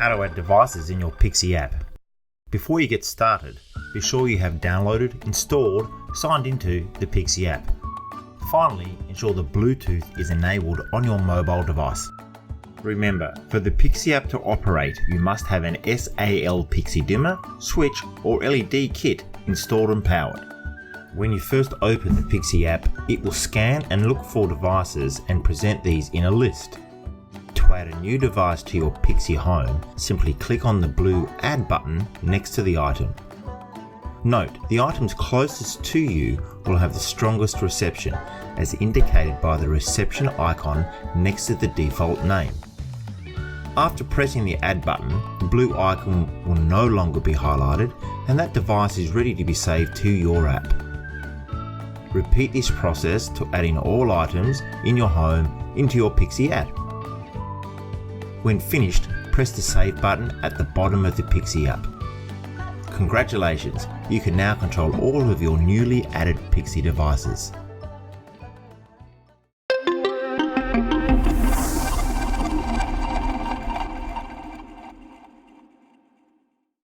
how to add devices in your PIXIE app. Before you get started, be sure you have downloaded, installed, signed into the PIXIE app. Finally, ensure the Bluetooth is enabled on your mobile device. Remember, for the PIXIE app to operate, you must have an SAL PIXIE dimmer, switch or LED kit installed and powered. When you first open the PIXIE app, it will scan and look for devices and present these in a list. To add a new device to your PIXIE home, simply click on the blue Add button next to the item. Note, the items closest to you will have the strongest reception, as indicated by the reception icon next to the default name. After pressing the Add button, the blue icon will no longer be highlighted and that device is ready to be saved to your app. Repeat this process to add in all items in your home into your PIXIE app. When finished, press the Save button at the bottom of the PIXIE app. Congratulations, you can now control all of your newly added PIXIE devices.